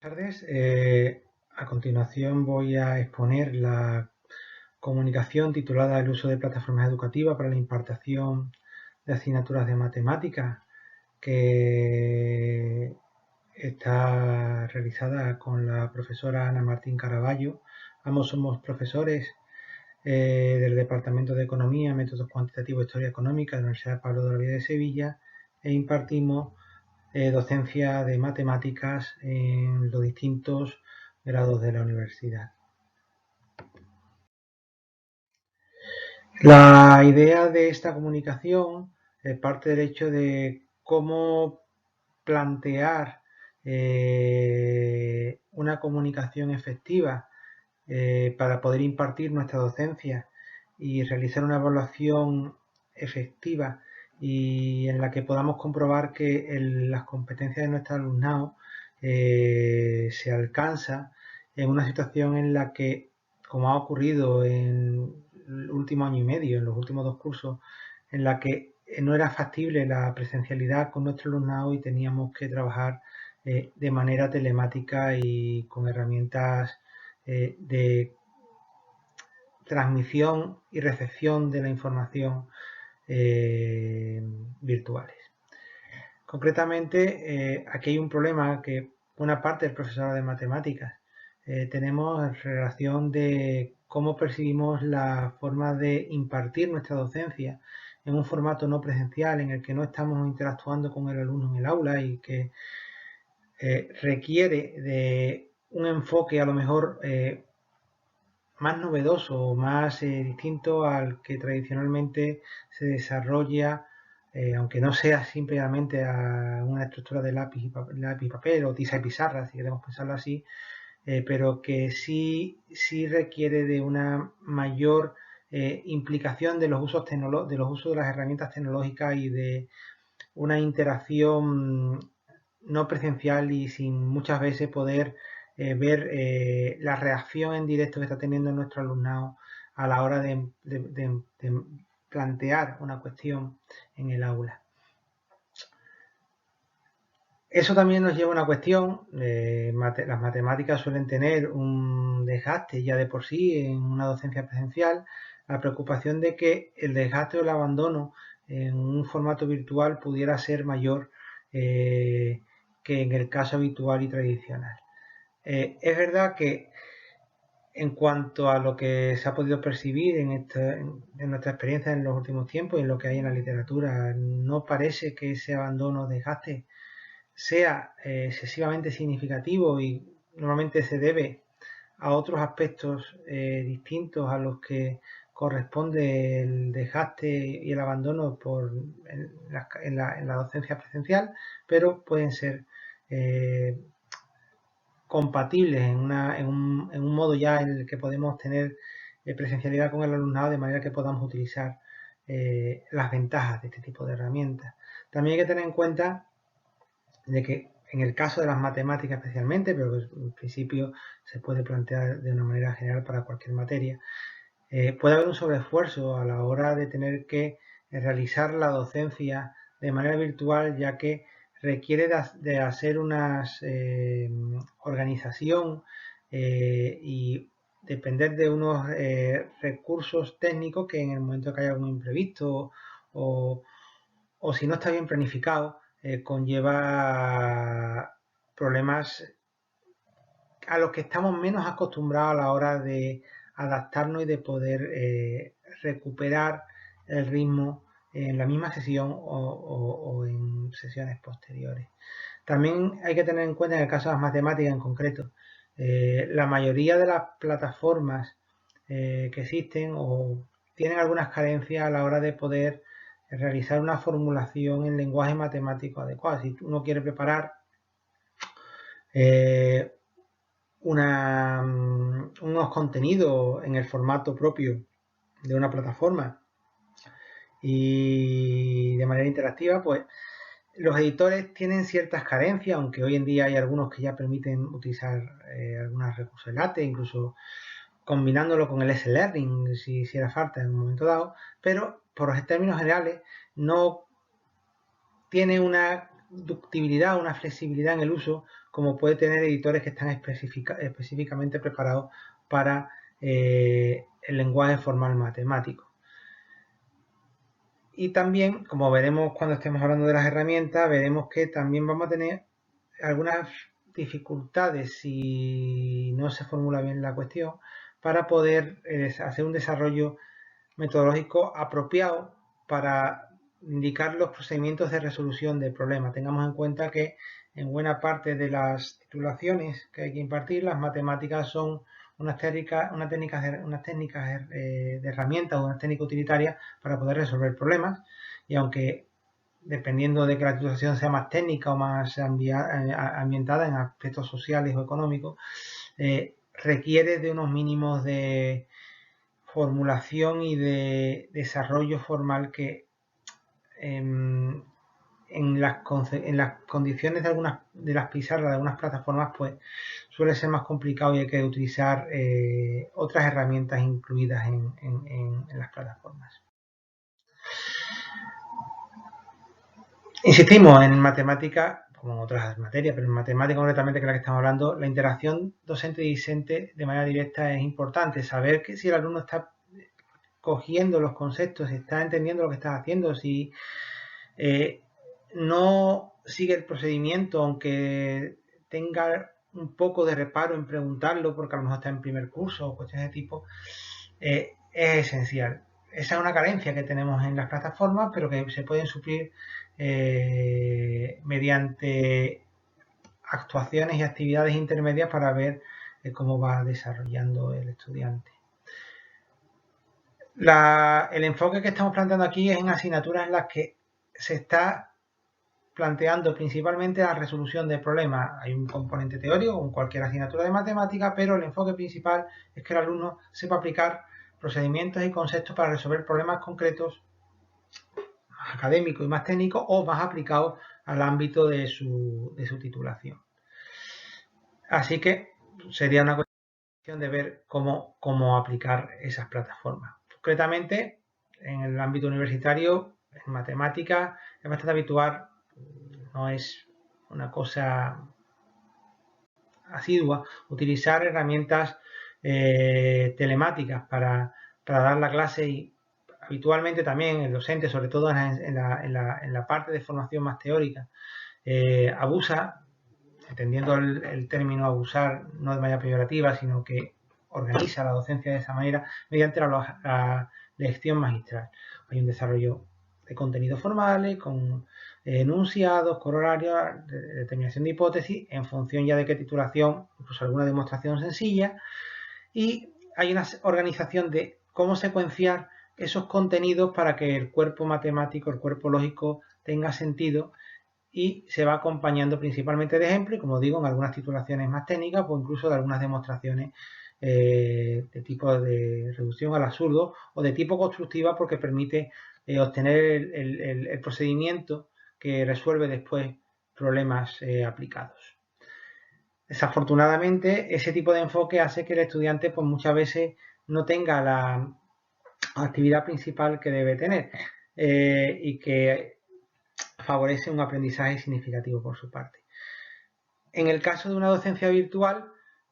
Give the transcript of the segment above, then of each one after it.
Buenas tardes. A continuación voy a exponer la comunicación titulada El uso de plataformas educativas para la impartición de asignaturas de matemáticas, que está realizada con la profesora Ana Martín Caraballo. Ambos somos profesores del Departamento de Economía, Métodos Cuantitativos e Historia Económica de la Universidad Pablo de Olavide de Sevilla e impartimos docencia de matemáticas en los distintos grados de la universidad. La idea de esta comunicación parte del hecho de cómo plantear una comunicación efectiva para poder impartir nuestra docencia y realizar una evaluación efectiva y en la que podamos comprobar que las competencias de nuestro alumnado se alcanza en una situación en la que, como ha ocurrido en el último año y medio, en los últimos dos cursos, en la que no era factible la presencialidad con nuestro alumnado y teníamos que trabajar de manera telemática y con herramientas de transmisión y recepción de la información virtuales. Concretamente, aquí hay un problema que una parte del profesorado de matemáticas tenemos en relación de cómo percibimos la forma de impartir nuestra docencia en un formato no presencial en el que no estamos interactuando con el alumno en el aula y que requiere de un enfoque a lo mejor más novedoso o más distinto al que tradicionalmente se desarrolla, aunque no sea simplemente a una estructura de lápiz y papel o tiza y pizarra, si queremos pensarlo así, pero que sí requiere de una mayor implicación de los usos de las herramientas tecnológicas y de una interacción no presencial y sin muchas veces poder ver la reacción en directo que está teniendo nuestro alumnado a la hora de plantear una cuestión en el aula. Eso también nos lleva a una cuestión, las matemáticas suelen tener un desgaste ya de por sí en una docencia presencial, la preocupación de que el desgaste o el abandono en un formato virtual pudiera ser mayor que en el caso habitual y tradicional. Es verdad que en cuanto a lo que se ha podido percibir en nuestra experiencia en los últimos tiempos y en lo que hay en la literatura, no parece que ese abandono o desgaste sea excesivamente significativo y normalmente se debe a otros aspectos distintos a los que corresponde el desgaste y el abandono en la docencia presencial, pero pueden ser compatibles en un modo ya en el que podemos tener presencialidad con el alumnado de manera que podamos utilizar las ventajas de este tipo de herramientas. También hay que tener en cuenta de que en el caso de las matemáticas especialmente, pero que en principio se puede plantear de una manera general para cualquier materia, puede haber un sobreesfuerzo a la hora de tener que realizar la docencia de manera virtual, ya que requiere de hacer una organización y depender de unos recursos técnicos que en el momento que haya algún imprevisto o si no está bien planificado, conlleva problemas a los que estamos menos acostumbrados a la hora de adaptarnos y de poder recuperar el ritmo en la misma sesión o en sesiones posteriores. También hay que tener en cuenta en el caso de las matemáticas en concreto, la mayoría de las plataformas que existen o tienen algunas carencias a la hora de poder realizar una formulación en lenguaje matemático adecuado. Si uno quiere preparar eh, unos contenidos en el formato propio de una plataforma y de manera interactiva, pues los editores tienen ciertas carencias, aunque hoy en día hay algunos que ya permiten utilizar algunos recursos de LaTeX, incluso combinándolo con el S-Learning si hiciera falta en un momento dado, pero por los términos generales no tiene una ductibilidad, una flexibilidad en el uso como puede tener editores que están específicamente preparados para el lenguaje formal matemático. Y también, como veremos cuando estemos hablando de las herramientas, veremos que también vamos a tener algunas dificultades si no se formula bien la cuestión para poder hacer un desarrollo metodológico apropiado para indicar los procedimientos de resolución del problema. Tengamos en cuenta que en buena parte de las titulaciones que hay que impartir, las matemáticas son unas técnicas de herramientas o unas técnicas utilitarias para poder resolver problemas, y aunque dependiendo de que la titulación sea más técnica o más ambientada en aspectos sociales o económicos, requiere de unos mínimos de formulación y de desarrollo formal que en las condiciones de algunas de las pizarras de algunas plataformas pues suele ser más complicado y hay que utilizar otras herramientas incluidas en las plataformas. Insistimos en matemática, como en otras materias, pero en matemática concretamente, que es la que estamos hablando, la interacción docente-discente de manera directa es importante. Saber que si el alumno está cogiendo los conceptos, está entendiendo lo que está haciendo, si no sigue el procedimiento, aunque tenga un poco de reparo en preguntarlo, porque a lo mejor está en primer curso o cuestiones de tipo, es esencial. Esa es una carencia que tenemos en las plataformas, pero que se pueden suplir mediante actuaciones y actividades intermedias para ver cómo va desarrollando el estudiante. El enfoque que estamos planteando aquí es en asignaturas en las que se está planteando principalmente la resolución de problemas. Hay un componente teórico, como cualquier asignatura de matemática, pero el enfoque principal es que el alumno sepa aplicar procedimientos y conceptos para resolver problemas concretos, más académicos y más técnicos, o más aplicados al ámbito de su titulación. Así que sería una cuestión de ver cómo aplicar esas plataformas. Concretamente, en el ámbito universitario, en matemáticas, es bastante habitual, no es una cosa asidua, utilizar herramientas telemáticas para dar la clase, y habitualmente también el docente, sobre todo en la parte de formación más teórica, abusa, entendiendo el término abusar no de manera peyorativa, sino que organiza la docencia de esa manera mediante la lección magistral. Hay un desarrollo de contenidos formales con enunciados, corolarios, determinación de hipótesis en función ya de qué titulación, incluso alguna demostración sencilla, y hay una organización de cómo secuenciar esos contenidos para que el cuerpo matemático, el cuerpo lógico tenga sentido, y se va acompañando principalmente de ejemplos y, como digo, en algunas titulaciones más técnicas o incluso de algunas demostraciones de tipo de reducción al absurdo o de tipo constructiva, porque permite obtener el procedimiento que resuelve después problemas aplicados. Desafortunadamente, ese tipo de enfoque hace que el estudiante pues muchas veces no tenga la actividad principal que debe tener y que favorece un aprendizaje significativo por su parte. En el caso de una docencia virtual,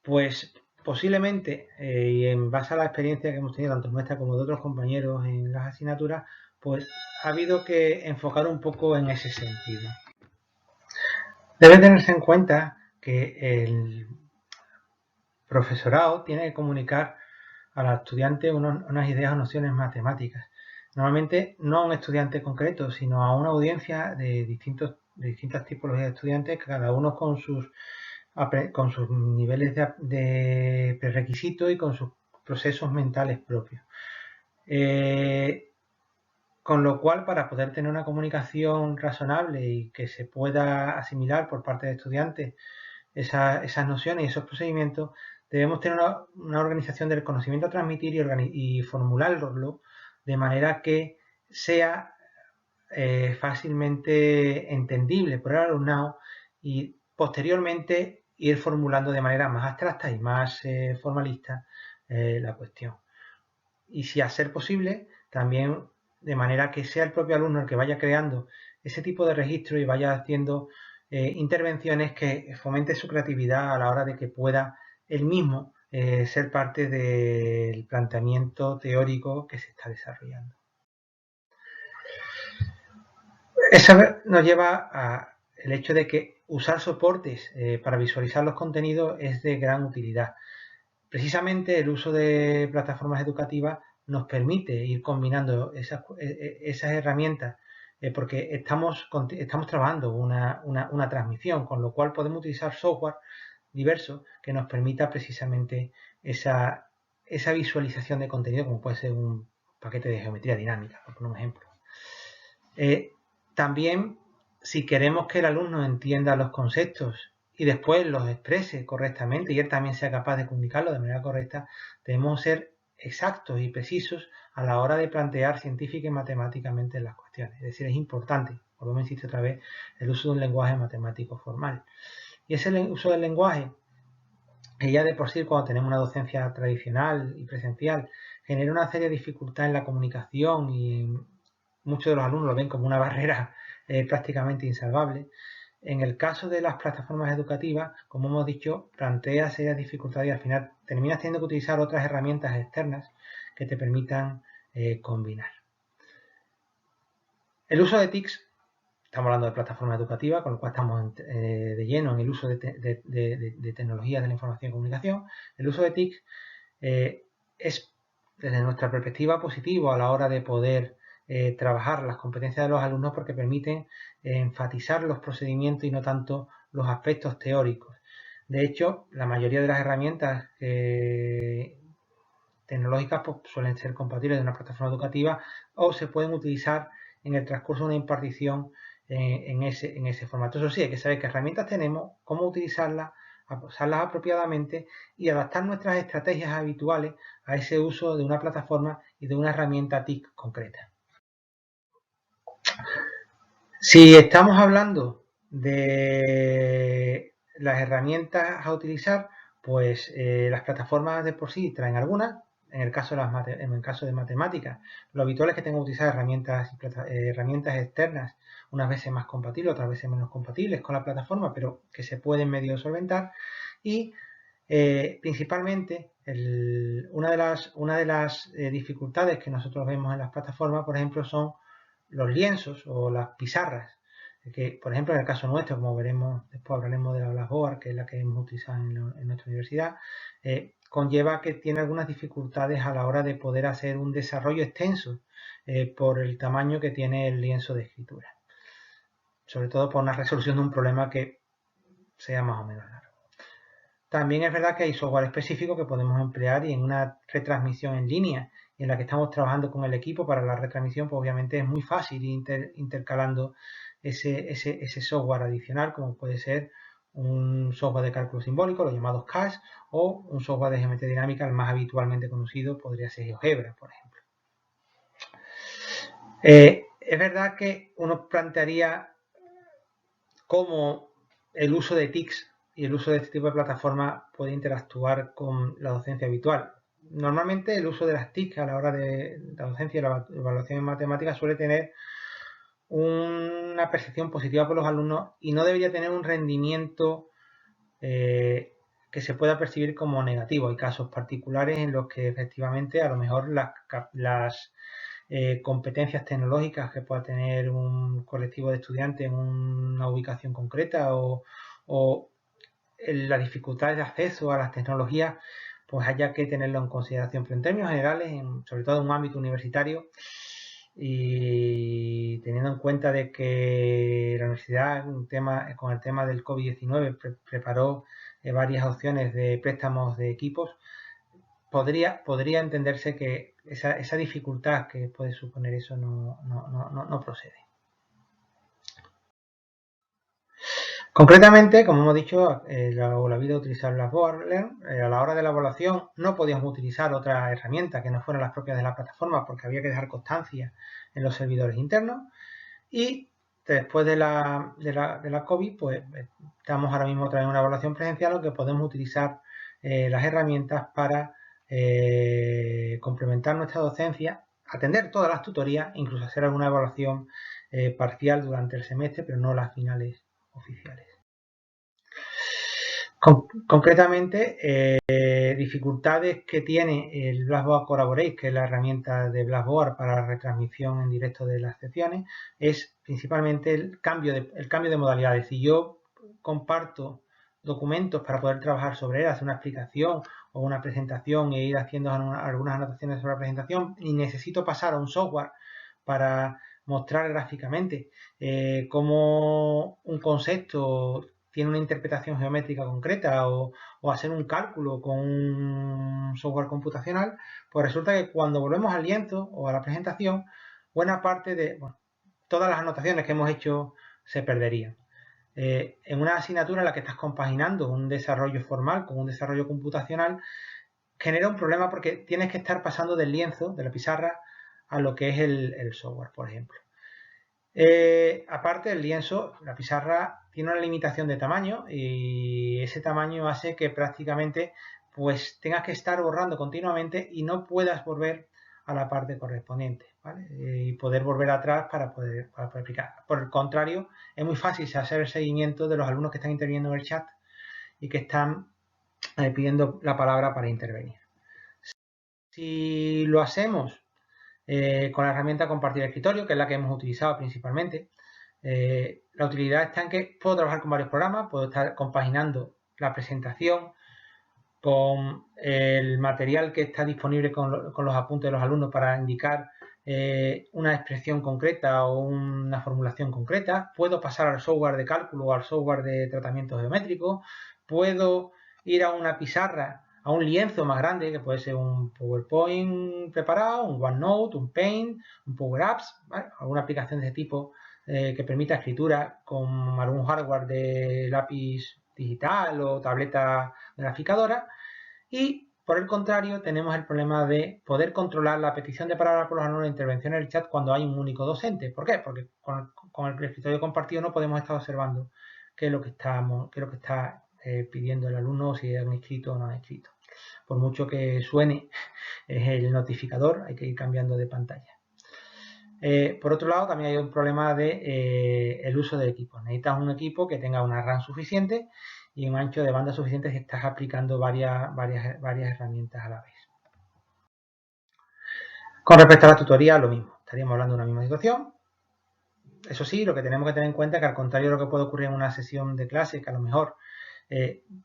pues posiblemente, y en base a la experiencia que hemos tenido tanto nuestra como de otros compañeros en las asignaturas, pues ha habido que enfocar un poco en ese sentido. Debe tenerse en cuenta que el profesorado tiene que comunicar a los estudiantes unas ideas o nociones matemáticas. Normalmente no a un estudiante concreto, sino a una audiencia de distintas tipologías de estudiantes, cada uno con sus niveles de prerequisitos y con sus procesos mentales propios. Con lo cual, para poder tener una comunicación razonable y que se pueda asimilar por parte de estudiantes esas nociones y esos procedimientos, debemos tener una organización del conocimiento a transmitir y formularlo de manera que sea fácilmente entendible por el alumnado, y posteriormente ir formulando de manera más abstracta y más formalista la cuestión. Y si a ser posible, también de manera que sea el propio alumno el que vaya creando ese tipo de registro y vaya haciendo intervenciones que fomente su creatividad a la hora de que pueda él mismo ser parte del planteamiento teórico que se está desarrollando. Eso nos lleva al hecho de que usar soportes para visualizar los contenidos es de gran utilidad. Precisamente el uso de plataformas educativas nos permite ir combinando esas herramientas porque estamos trabajando una transmisión, con lo cual podemos utilizar software diverso que nos permita precisamente esa visualización de contenido, como puede ser un paquete de geometría dinámica, por poner un ejemplo. También, si queremos que el alumno entienda los conceptos y después los exprese correctamente y él también sea capaz de comunicarlo de manera correcta, debemos ser exactos y precisos a la hora de plantear científica y matemáticamente las cuestiones. Es decir, es importante, volvemos a insistir otra vez, el uso de un lenguaje matemático formal. Y ese uso del lenguaje, que ya de por sí cuando tenemos una docencia tradicional y presencial, genera una seria dificultad en la comunicación y muchos de los alumnos lo ven como una barrera prácticamente insalvable. En el caso de las plataformas educativas, como hemos dicho, plantea serias dificultades y al final terminas teniendo que utilizar otras herramientas externas que te permitan combinar. El uso de TICs, estamos hablando de plataformas educativas, con lo cual estamos de lleno en el uso de tecnologías de la información y comunicación. El uso de TICs es, desde nuestra perspectiva, positivo a la hora de poder trabajar las competencias de los alumnos porque permiten enfatizar los procedimientos y no tanto los aspectos teóricos. De hecho, la mayoría de las herramientas tecnológicas pues, suelen ser compatibles de una plataforma educativa o se pueden utilizar en el transcurso de una impartición en ese formato. Eso sí, hay que saber qué herramientas tenemos, cómo utilizarlas, usarlas apropiadamente y adaptar nuestras estrategias habituales a ese uso de una plataforma y de una herramienta TIC concreta. Si estamos hablando de las herramientas a utilizar, pues las plataformas de por sí traen algunas. En el caso de matemáticas, lo habitual es que tengan que utilizar herramientas externas, unas veces más compatibles, otras veces menos compatibles con la plataforma, pero que se pueden medio solventar. Y principalmente, una de las dificultades que nosotros vemos en las plataformas, por ejemplo, son los lienzos o las pizarras, que por ejemplo en el caso nuestro, como veremos, después hablaremos de la Blackboard, que es la que hemos utilizado en nuestra universidad, conlleva que tiene algunas dificultades a la hora de poder hacer un desarrollo extenso por el tamaño que tiene el lienzo de escritura, sobre todo por una resolución de un problema que sea más o menos largo. También es verdad que hay software específico que podemos emplear y en una retransmisión en línea en la que estamos trabajando con el equipo para la retransmisión, pues obviamente es muy fácil ir intercalando ese software adicional, como puede ser un software de cálculo simbólico, los llamados CAS, o un software de geometría dinámica, el más habitualmente conocido podría ser GeoGebra, por ejemplo. Es verdad que uno plantearía cómo el uso de TICs y el uso de este tipo de plataformas puede interactuar con la docencia habitual. Normalmente el uso de las TIC a la hora de la docencia y la evaluación en matemáticas suele tener una percepción positiva por los alumnos y no debería tener un rendimiento que se pueda percibir como negativo. Hay casos particulares en los que efectivamente a lo mejor las competencias tecnológicas que pueda tener un colectivo de estudiantes en una ubicación concreta o las dificultades de acceso a las tecnologías, pues haya que tenerlo en consideración. Pero en términos generales, sobre todo en un ámbito universitario, y teniendo en cuenta de que la universidad con el tema del COVID-19 preparó varias opciones de préstamos de equipos, podría entenderse que esa dificultad que puede suponer eso no procede. Concretamente, como hemos dicho, la vida de utilizar Blackboard, a la hora de la evaluación no podíamos utilizar otra herramienta que no fueran las propias de la plataforma porque había que dejar constancia en los servidores internos y después de la COVID, pues estamos ahora mismo otra vez en una evaluación presencial, lo que podemos utilizar las herramientas para complementar nuestra docencia, atender todas las tutorías, incluso hacer alguna evaluación parcial durante el semestre, pero no las finales oficiales. Concretamente, dificultades que tiene el Blackboard Collaborate, que es la herramienta de Blackboard para la retransmisión en directo de las secciones, es principalmente el cambio de modalidades. Si yo comparto documentos para poder trabajar sobre él, hacer una explicación o una presentación e ir haciendo algunas anotaciones sobre la presentación, y necesito pasar a un software para mostrar gráficamente cómo un concepto tiene una interpretación geométrica concreta o hacer un cálculo con un software computacional, pues resulta que cuando volvemos al lienzo o a la presentación, buena parte de todas las anotaciones que hemos hecho se perderían. En una asignatura en la que estás compaginando un desarrollo formal con un desarrollo computacional, genera un problema porque tienes que estar pasando del lienzo, de la pizarra, a lo que es el software, por ejemplo. Aparte, el lienzo, la pizarra, tiene una limitación de tamaño y ese tamaño hace que prácticamente pues tengas que estar borrando continuamente y no puedas volver a la parte correspondiente, ¿vale? Y poder volver atrás para poder aplicar. Por el contrario, es muy fácil hacer el seguimiento de los alumnos que están interviniendo en el chat y que están pidiendo la palabra para intervenir. Si lo hacemos con la herramienta compartir escritorio, que es la que hemos utilizado principalmente, la utilidad está en que puedo trabajar con varios programas, puedo estar compaginando la presentación con el material que está disponible con los apuntes de los alumnos para indicar una expresión concreta o una formulación concreta. Puedo pasar al software de cálculo o al software de tratamiento geométrico. Puedo ir a una pizarra, a un lienzo más grande, que puede ser un PowerPoint preparado, un OneNote, un Paint, un Power Apps, ¿vale? Alguna aplicación de ese tipo que permita escritura con algún hardware de lápiz digital o tableta graficadora. Y por el contrario, tenemos el problema de poder controlar la petición de palabra por los alumnos, la intervención en el chat cuando hay un único docente. ¿Por qué? Porque con el escritorio compartido no podemos estar observando qué es lo que está pidiendo el alumno, si han escrito o no han escrito. Por mucho que suene el notificador, hay que ir cambiando de pantalla. Por otro lado, también hay un problema de el uso de equipos. Necesitas un equipo que tenga una RAM suficiente y un ancho de banda suficiente si estás aplicando varias herramientas a la vez. Con respecto a la tutoría, lo mismo. Estaríamos hablando de una misma situación. Eso sí, lo que tenemos que tener en cuenta es que al contrario de lo que puede ocurrir en una sesión de clase, que a lo mejor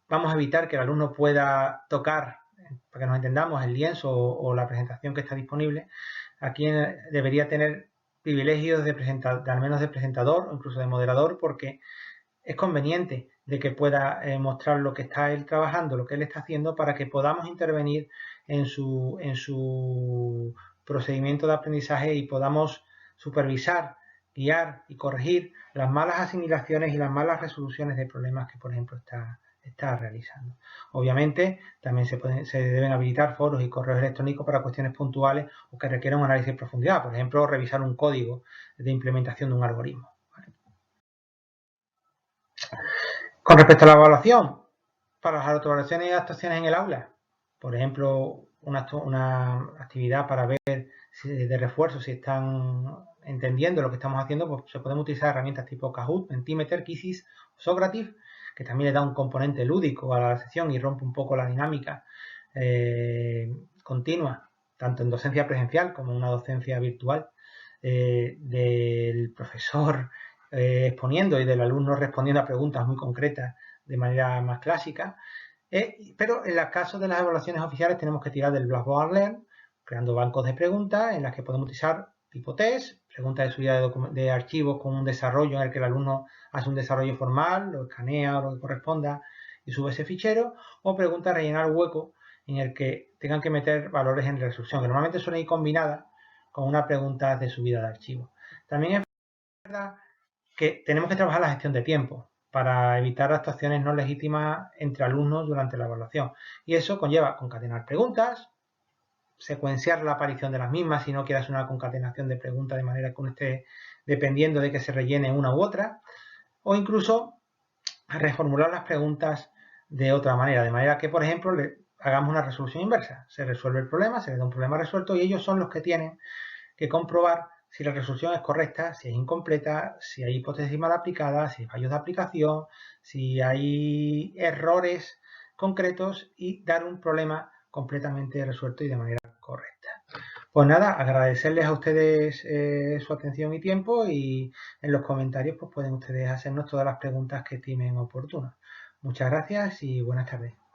vamos a evitar que el alumno pueda tocar, para que nos entendamos, el lienzo o la presentación que está disponible, aquí debería tener privilegios de al menos de presentador o incluso de moderador, porque es conveniente de que pueda mostrar lo que está él trabajando, lo que él está haciendo, para que podamos intervenir en su procedimiento de aprendizaje y podamos supervisar, guiar y corregir las malas asimilaciones y las malas resoluciones de problemas que, por ejemplo, está realizando. Obviamente, también se deben habilitar foros y correos electrónicos para cuestiones puntuales o que requieran un análisis de profundidad, por ejemplo, revisar un código de implementación de un algoritmo. Con respecto a la evaluación, para las autoevaluaciones y adaptaciones en el aula, por ejemplo, una actividad para ver de refuerzo si están entendiendo lo que estamos haciendo, pues se pueden utilizar herramientas tipo Kahoot, Mentimeter, Quizzes o Socrative, que también le da un componente lúdico a la sesión y rompe un poco la dinámica continua, tanto en docencia presencial como en una docencia virtual, del profesor exponiendo y del alumno respondiendo a preguntas muy concretas de manera más clásica. Pero en el caso de las evaluaciones oficiales tenemos que tirar del Blackboard Learn, creando bancos de preguntas en las que podemos utilizar tipo test, preguntas de subida de archivos con un desarrollo en el que el alumno hace un desarrollo formal, lo escanea o lo que corresponda y sube ese fichero, o preguntas rellenar hueco en el que tengan que meter valores en resolución, que normalmente suelen ir combinadas con una pregunta de subida de archivos. También es verdad que tenemos que trabajar la gestión de tiempo para evitar actuaciones no legítimas entre alumnos durante la evaluación. Y eso conlleva concatenar preguntas, secuenciar la aparición de las mismas si no quieras una concatenación de preguntas de manera que uno esté dependiendo de que se rellene una u otra, o incluso reformular las preguntas de otra manera, de manera que, por ejemplo, hagamos una resolución inversa. Se resuelve el problema, se le da un problema resuelto y ellos son los que tienen que comprobar si la resolución es correcta, si es incompleta, si hay hipótesis mal aplicadas, si hay fallos de aplicación, si hay errores concretos y dar un problema completamente resuelto y de manera correcta. Pues nada, agradecerles a ustedes su atención y tiempo, y en los comentarios pues pueden ustedes hacernos todas las preguntas que estimen oportunas. Muchas gracias y buenas tardes.